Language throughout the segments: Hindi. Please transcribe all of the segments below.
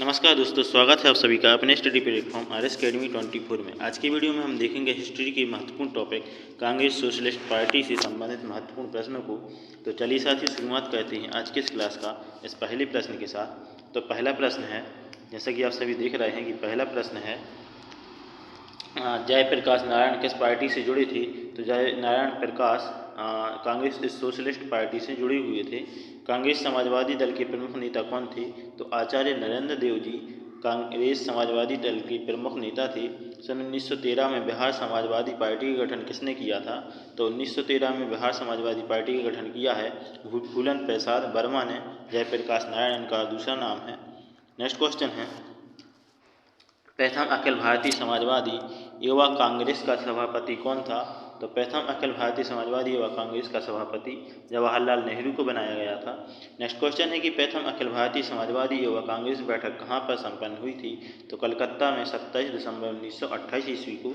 नमस्कार दोस्तों, स्वागत है आप सभी का अपने study platform R S academy 24 में। आज की वीडियो में हम देखेंगे हिस्ट्री की महत्वपूर्ण टॉपिक कांग्रेस सोशलिस्ट पार्टी से संबंधित महत्वपूर्ण प्रश्नों को। तो चलिए साथियों, शुरुआत करते हैं आज के इस क्लास का इस पहले प्रश्न के साथ। तो पहला प्रश्न है, जैसा कि आप सभी देख रहे हैं कि पहला प्रश्न है, जयप्रकाश नारायण किस पार्टी से जुड़े थे। तो जय नारायण प्रकाश कांग्रेस सोशलिस्ट पार्टी से जुड़े हुए थे। कांग्रेस समाजवादी दल के प्रमुख नेता कौन थे। तो आचार्य नरेंद्र देव जी कांग्रेस समाजवादी दल के प्रमुख नेता थे। सन 1913 में बिहार समाजवादी पार्टी का गठन किसने किया था। तो 1913 में बिहार समाजवादी पार्टी का गठन किया है फूलन प्रसाद वर्मा ने। जयप्रकाश नारायण का दूसरा नाम है। नेक्स्ट क्वेश्चन है, प्रथम अखिल भारतीय समाजवादी युवा कांग्रेस का सभापति कौन था। तो प्रथम अखिल भारतीय समाजवादी युवा कांग्रेस का सभापति जवाहरलाल नेहरू को बनाया गया था। नेक्स्ट क्वेश्चन है कि प्रथम अखिल भारतीय समाजवादी युवा कांग्रेस बैठक कहाँ पर संपन्न हुई थी। तो कलकत्ता में 27 दिसंबर 1928 ईस्वी को।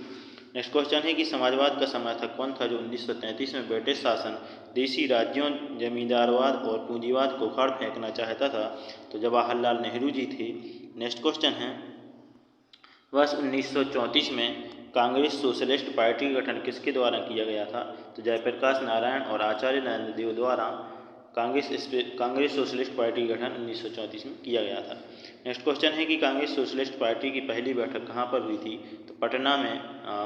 नेक्स्ट क्वेश्चन है कि समाजवाद का समर्थक कौन था जो 1933 में ब्रिटिश शासन, देशी राज्यों, जमींदारवाद और पूंजीवाद को उखाड़ फेंकना चाहता था। तो जवाहरलाल नेहरू जी थे। नेक्स्ट क्वेश्चन है, वर्ष 1934 में कांग्रेस सोशलिस्ट पार्टी का गठन किसके द्वारा किया गया था। तो जयप्रकाश नारायण और आचार्य नरेंद्र देव द्वारा कांग्रेस सोशलिस्ट पार्टी का गठन 1934 में किया गया था। नेक्स्ट क्वेश्चन है कि कांग्रेस सोशलिस्ट पार्टी की पहली बैठक कहाँ पर हुई थी। तो पटना में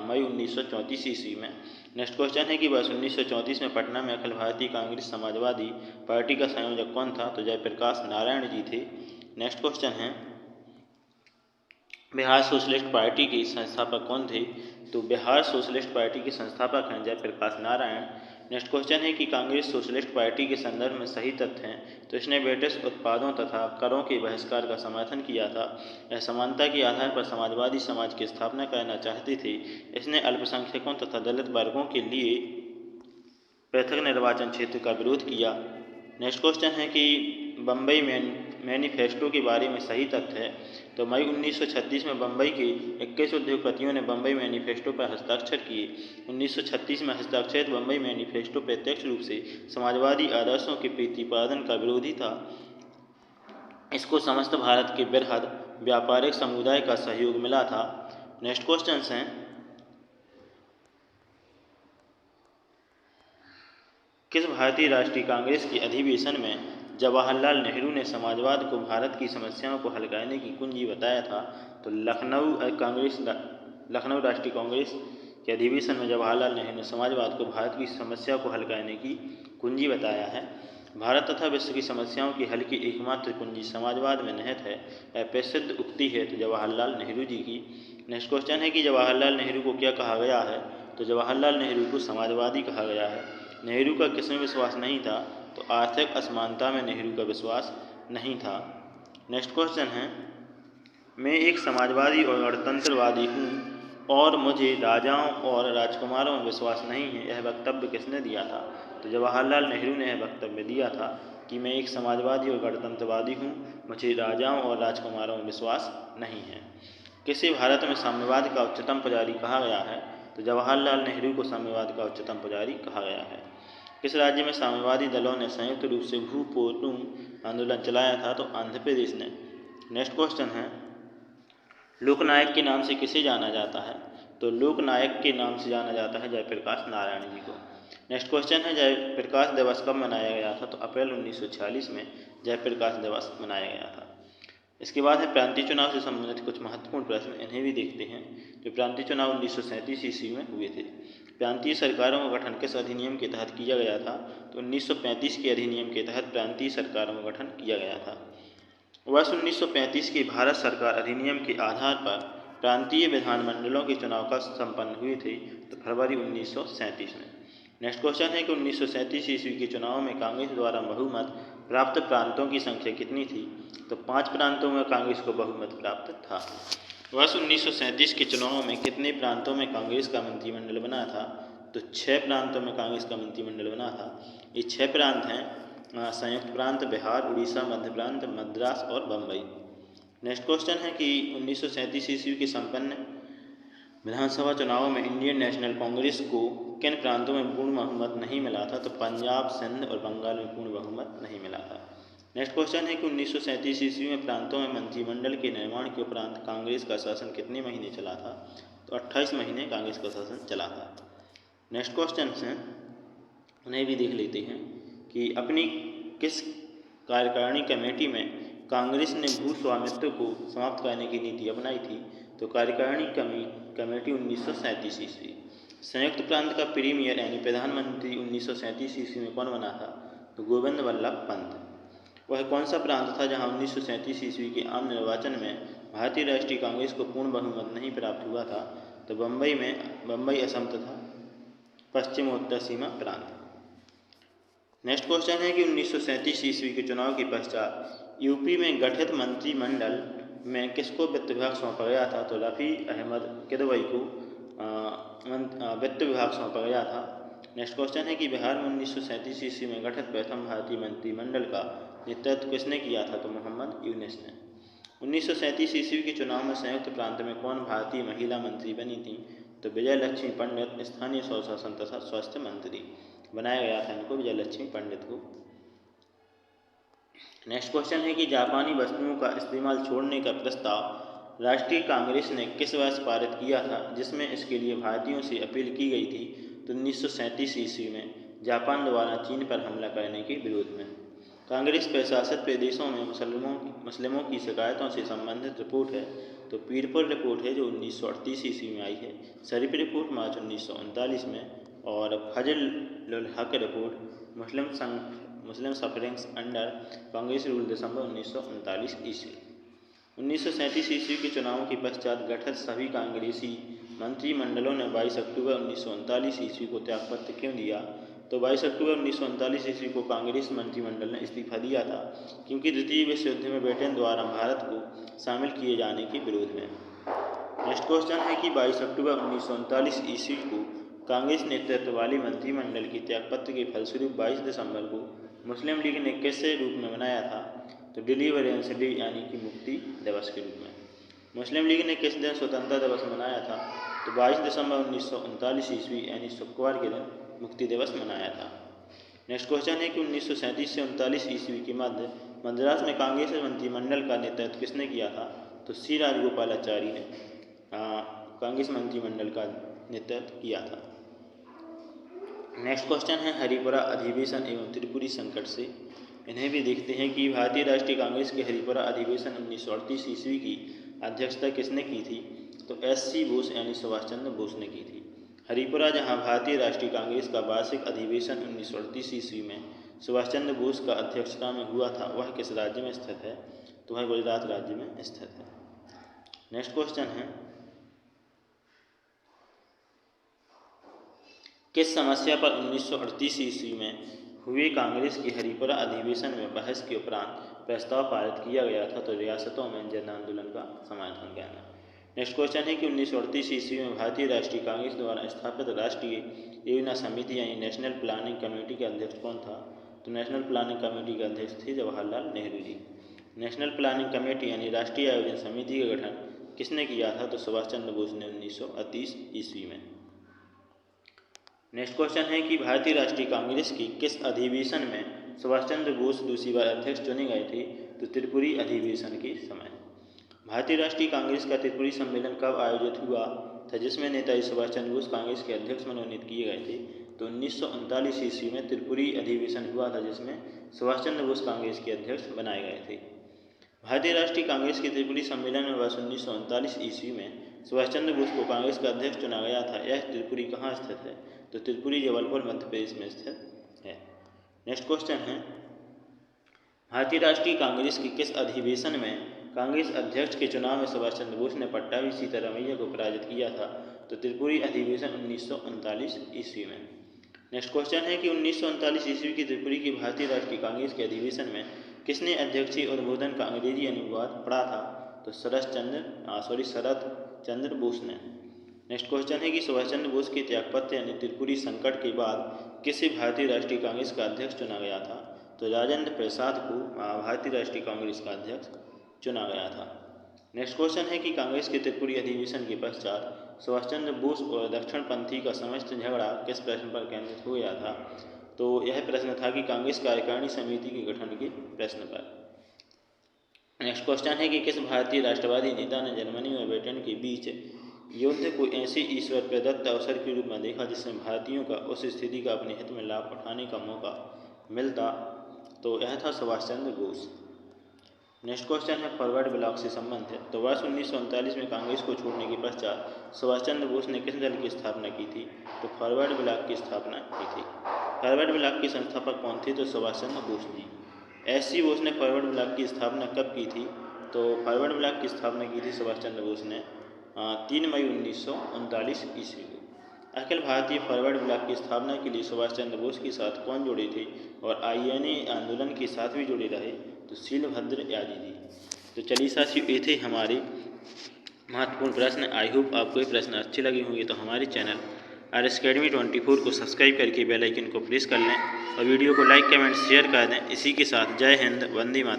मई 1934 ईस्वी में। नेक्स्ट क्वेश्चन है कि वर्ष 1934 में पटना में अखिल भारतीय कांग्रेस समाजवादी पार्टी का संयोजक कौन था। तो जयप्रकाश नारायण जी थे। नेक्स्ट क्वेश्चन है, बिहार सोशलिस्ट पार्टी के संस्थापक कौन थे। तो बिहार सोशलिस्ट पार्टी के संस्थापक हैं जयप्रकाश नारायण। नेक्स्ट क्वेश्चन है कि कांग्रेस सोशलिस्ट पार्टी के संदर्भ में सही तथ्य हैं। तो इसने ब्रिटिश उत्पादों तथा करों के बहिष्कार का समर्थन किया था। यह समानता के आधार पर समाजवादी समाज की स्थापना करना चाहते थे। इसने अल्पसंख्यकों तथा दलित वर्गों के लिए पृथक निर्वाचन क्षेत्र का विरोध किया। नेक्स्ट क्वेश्चन है कि बम्बई मैनिफेस्टो के बारे में सही तथ्य है। तो मई 1936 में बम्बई के 21 उद्योगपतियों ने बम्बई मैनिफेस्टो पर हस्ताक्षर किए। 1936 में हस्ताक्षरित बम्बई मैनिफेस्टो प्रत्यक्ष रूप से समाजवादी आदर्शों के प्रतिपादन का विरोधी था। इसको समस्त भारत के बृहद व्यापारिक समुदाय का सहयोग मिला था। नेक्स्ट क्वेश्चन हैं, किस भारतीय राष्ट्रीय कांग्रेस के अधिवेशन में जवाहरलाल नेहरू ने समाजवाद को भारत की समस्याओं को हल करने की कुंजी बताया था। तो लखनऊ राष्ट्रीय कांग्रेस के अधिवेशन में जवाहरलाल नेहरू ने समाजवाद को भारत की समस्या को हल करने की कुंजी बताया है। भारत तथा विश्व की समस्याओं की हल की एकमात्र कुंजी समाजवाद में निहित है। यह प्रसिद्ध उक्ति है तो जवाहरलाल नेहरू जी की। नेक्स्ट क्वेश्चन है कि जवाहरलाल नेहरू को क्या कहा गया है। तो जवाहरलाल नेहरू को समाजवादी कहा गया है। नेहरू का किसमें विश्वास नहीं था। तो आर्थिक असमानता में नेहरू का विश्वास नहीं था। नेक्स्ट क्वेश्चन है, मैं एक समाजवादी और गणतंत्रवादी हूँ और मुझे राजाओं और राजकुमारों में विश्वास नहीं है। यह वक्तव्य किसने दिया था। तो जवाहरलाल नेहरू ने यह वक्तव्य दिया था कि मैं एक समाजवादी और गणतंत्रवादी हूँ, मुझे राजाओं और राजकुमारों में विश्वास नहीं है। किसे भारत में साम्यवाद का उच्चतम पुजारी कहा गया है। तो जवाहरलाल नेहरू को साम्यवाद का उच्चतम पुजारी कहा गया है। किस राज्य में साम्यवादी दलों ने संयुक्त रूप से भूपोटुम आंदोलन चलाया था। तो आंध्र प्रदेश ने। नेक्स्ट क्वेश्चन है, लोकनायक के नाम से किसे जाना जाता है। तो लोकनायक के नाम से जाना जाता है जयप्रकाश नारायण जी को। नेक्स्ट क्वेश्चन है, जयप्रकाश दिवस कब मनाया गया था। तो अप्रैल 1946 में जयप्रकाश दिवस मनाया गया था। इसके बाद है प्रांतीय चुनाव से संबंधित कुछ महत्वपूर्ण प्रश्न, इन्हें भी देखते हैं। जो प्रांतीय चुनाव 1937 ईस्वी में हुए थे। प्रांतीय सरकारों का गठन किस अधिनियम के तहत किया गया था। तो 1935 के अधिनियम के तहत प्रांतीय सरकारों का गठन किया गया था। वर्ष 1935 के भारत सरकार अधिनियम के आधार पर प्रांतीय विधानमंडलों के चुनाव का संपन्न हुए थे। तो फरवरी 1937 में। नेक्स्ट क्वेश्चन है कि 1937 ईस्वी के चुनाव में कांग्रेस द्वारा बहुमत प्राप्त प्रांतों की संख्या कितनी थी। तो 5 प्रांतों में कांग्रेस को बहुमत प्राप्त था। वर्ष 1937 के चुनाव में कितने प्रांतों में कांग्रेस का मंत्रिमंडल बना था। तो 6 प्रांतों में कांग्रेस का मंत्रिमंडल बना था। ये 6 प्रांत हैं संयुक्त प्रांत, बिहार, उड़ीसा, मध्य प्रांत, मद्रास और बम्बई। नेक्स्ट क्वेश्चन है कि 1937 ईस्वी के संपन्न विधानसभा चुनावों में इंडियन नेशनल कांग्रेस को किन प्रांतों में पूर्ण बहुमत नहीं मिला था। तो पंजाब, सिंध और बंगाल में पूर्ण बहुमत नहीं मिला था। नेक्स्ट क्वेश्चन है कि 1937 ईस्वी में प्रांतों में मंत्रिमंडल के निर्माण के उपरांत कांग्रेस का शासन कितने महीने चला था? तो 28 महीने कांग्रेस का शासन चला था। नेक्स्ट क्वेश्चन है, उन्हें भी देख लेते हैं कि अपनी किस कार्यकारिणी कमेटी में कांग्रेस ने भू स्वामित्व को समाप्त करने की नीति अपनाई थी? तो कार्यकारिणी कमेटी 1937 ईस्वी। संयुक्त प्रांत का प्रीमियर यानी प्रधानमंत्री 1937 ईस्वी में कौन बना था? तो गोविंद बल्लभ पंत। वह कौन सा प्रांत था जहां 1937 ईस्वी के आम निर्वाचन में भारतीय राष्ट्रीय कांग्रेस को पूर्ण बहुमत नहीं प्राप्त हुआ था? तो बम्बई, असम तथा पश्चिमोत्तर सीमा प्रांत। नेक्स्ट क्वेश्चन है कि 1937 ईस्वी के चुनाव के पश्चात यूपी में गठित मंत्रिमंडल में किसको वित्त विभाग सौंपा गया था? तो रफ़ी अहमद किदवई को वित्त विभाग सौंपा गया था। नेक्स्ट क्वेश्चन है कि बिहार में 1937 ईस्वी में गठित प्रथम भारतीय मंत्रिमंडल का नेतृत्व किसने किया था? तो मोहम्मद यूनुस ने। 1937 ईस्वी के चुनाव में संयुक्त प्रांत में कौन भारतीय महिला मंत्री बनी थी? तो विजय लक्ष्मी पंडित स्थानीय स्वशासन तथा स्वास्थ्य मंत्री बनाया गया था इनको, विजय लक्ष्मी पंडित को। नेक्स्ट क्वेश्चन है कि जापानी वस्तुओं का इस्तेमाल छोड़ने का प्रस्ताव राष्ट्रीय कांग्रेस ने किस वर्ष पारित किया था, जिसमें इसके लिए भारतीयों से अपील की गई थी? तो 1937 ईस्वी में जापान द्वारा चीन पर हमला करने के विरोध में। कांग्रेस प्रशासित प्रदेशों में मुस्लिमों की शिकायतों से संबंधित रिपोर्ट है तो पीरपुर रिपोर्ट है जो 1938 ईस्वी में आई है, शरीफ रिपोर्ट मार्च 1939 में, और Fazal Haq report Muslim sufferings under Congress rule दिसंबर 1939 ईस्वी। 1937 ईस्वी के चुनाव के पश्चात गठित सभी कांग्रेसी मंत्रिमंडलों ने 22 अक्टूबर 1939 ईस्वी को त्यागपत्र क्यों दिया? तो 22 अक्टूबर 1939 ईस्वी को कांग्रेस मंत्रिमंडल ने इस्तीफा दिया था क्योंकि द्वितीय विश्व युद्ध में ब्रिटेन द्वारा भारत को शामिल किए जाने के विरोध में। नेक्स्ट क्वेश्चन है कि 22 अक्टूबर 1939 ईस्वी को कांग्रेस नेतृत्व वाली मंत्रिमंडल के त्यागपत्र के फलस्वरूप 22 दिसंबर को मुस्लिम लीग ने किस रूप में मनाया था? तो डिलीवरेंस डे यानी कि मुक्ति दिवस के रूप में। मुस्लिम लीग ने किस दिन स्वतंत्रता दिवस मनाया था? तो 22 दिसंबर 1939 ईस्वी यानी शुक्रवार के दिन मुक्ति दिवस मनाया था। नेक्स्ट क्वेश्चन है कि 1937 से 39 ईस्वी के मध्य मद्रास में कांग्रेस मंत्रिमंडल का नेतृत्व किसने किया था? तो सी राजगोपालाचारी ने कांग्रेस मंत्रिमंडल का नेतृत्व किया था। नेक्स्ट क्वेश्चन है हरिपुरा अधिवेशन एवं त्रिपुरी संकट से। इन्हें भी देखते हैं कि भारतीय राष्ट्रीय कांग्रेस के हरिपुरा अधिवेशन 1938 ईस्वी की अध्यक्षता किसने की थी? तो SC बोस यानी सुभाष चंद्र बोस ने की थी। हरिपुरा जहां भारतीय राष्ट्रीय कांग्रेस का वार्षिक अधिवेशन 1938 ईस्वी में सुभाष चंद्र बोस का अध्यक्षता में हुआ था, वह किस राज्य में स्थित है? तो वह गुजरात राज्य में स्थित है। नेक्स्ट क्वेश्चन है किस समस्या पर 1938 ईस्वी में हुए कांग्रेस के हरिपुरा अधिवेशन में बहस के उपरांत प्रस्ताव पारित किया गया था? तो रियासतों में जन आंदोलन का समाधान करना। नेक्स्ट क्वेश्चन है कि 1938 ईस्वी में भारतीय राष्ट्रीय कांग्रेस द्वारा स्थापित राष्ट्रीय योजना समिति यानी नेशनल प्लानिंग कमेटी के अध्यक्ष कौन था? तो नेशनल प्लानिंग कमेटी के अध्यक्ष थे Jawaharlal Nehru ji. National planning committee यानी राष्ट्रीय आयोजन समिति का गठन किसने किया था? तो सुभाष चंद्र बोस ने 1938 ईस्वी में। नेक्स्ट क्वेश्चन है कि भारतीय राष्ट्रीय कांग्रेस की किस अधिवेशन में सुभाष चंद्र बोस दूसरी बार अध्यक्ष चुने गए थे? तो त्रिपुरी अधिवेशन के समय। भारतीय राष्ट्रीय कांग्रेस का त्रिपुरी सम्मेलन कब आयोजित हुआ था जिसमें नेताजी सुभाष चंद्र बोस कांग्रेस के अध्यक्ष मनोनीत किए गए थे? तो 1939 ईस्वी में त्रिपुरी अधिवेशन हुआ था जिसमें सुभाष चंद्र बोस कांग्रेस के अध्यक्ष बनाए गए थे। भारतीय राष्ट्रीय कांग्रेस के त्रिपुरी सम्मेलन में वर्ष 1939 ईस्वी में सुभाष चंद्र बोस को कांग्रेस का अध्यक्ष चुना गया था। यह त्रिपुरी कहाँ स्थित है? तो त्रिपुरी जबलपुर मध्य प्रदेश में स्थित है। नेक्स्ट क्वेश्चन है भारतीय राष्ट्रीय कांग्रेस के किस अधिवेशन में कांग्रेस अध्यक्ष के चुनाव में सुभाष चंद्र बोस ने पट्टाभी सीतारामैया को पराजित किया था? तो त्रिपुरी अधिवेशन 1939 ईस्वी में। नेक्स्ट क्वेश्चन है कि 1939 ईस्वी की त्रिपुरी की भारतीय राष्ट्रीय कांग्रेस के अधिवेशन में किसने अध्यक्षीय उद्बोधन का अंग्रेजी अनुवाद पढ़ा था? तो शरद चंद्र बोस ने। नेक्स्ट क्वेश्चन है कि सुभाष चंद्र बोस के त्यागपत्र यानी त्रिपुरी संकट के बाद किसे भारतीय राष्ट्रीय कांग्रेस का अध्यक्ष चुना गया था? तो राजेंद्र प्रसाद को भारतीय राष्ट्रीय कांग्रेस का अध्यक्ष चुना गया था। नेक्स्ट क्वेश्चन है कि कांग्रेस के त्रिपुरी अधिवेशन के पश्चात सुभाष चंद्र बोस और दक्षिणपंथी का समस्त झगड़ा किस प्रश्न पर केंद्रित हो गया था? तो यह प्रश्न था कि कांग्रेस कार्यकारिणी समिति के गठन के प्रश्न पर। नेक्स्ट क्वेश्चन है कि किस भारतीय राष्ट्रवादी नेता ने जर्मनी और ब्रिटेन के बीच युद्ध को ऐसे ईश्वर प्रदत्त अवसर के रूप में देखा जिससे भारतीयों का उस स्थिति का अपने हित में लाभ उठाने का मौका मिलता? तो यह था सुभाष चंद्र बोस। नेक्स्ट क्वेश्चन है फॉरवर्ड ब्लॉक से संबंधित। तो वर्ष 1939 में कांग्रेस को छोड़ने के पश्चात सुभाष चंद्र बोस ने किस दल की स्थापना की थी? तो फॉरवर्ड ब्लॉक की स्थापना की थी। फॉरवर्ड ब्लॉक के संस्थापक कौन थे? तो सुभाष चंद्र बोस जी। एस.सी. बोस ने फॉरवर्ड ब्लॉक की स्थापना कब की थी? तो फॉरवर्ड ब्लॉक की स्थापना की थी सुभाष चंद्र बोस ने 3 मई 1939 ईस्वी को। अखिल भारतीय फॉरवर्ड ब्लॉक की स्थापना के लिए सुभाष चंद्र बोस के साथ कौन जुड़े थे और INA आंदोलन के साथ भी जुड़े रहे? तो शीलभद्र यादव जी। तो चलिए साथियों, ये थे हमारे महत्वपूर्ण प्रश्न। आई होप आपको ये प्रश्न अच्छे लगे होंगे। तो हमारे चैनल RS Academy 24 को सब्सक्राइब करके बेल आइकन को प्रेस कर लें और वीडियो को लाइक कमेंट शेयर कर दें। इसी के साथ जय हिंद, वंदे मातरम।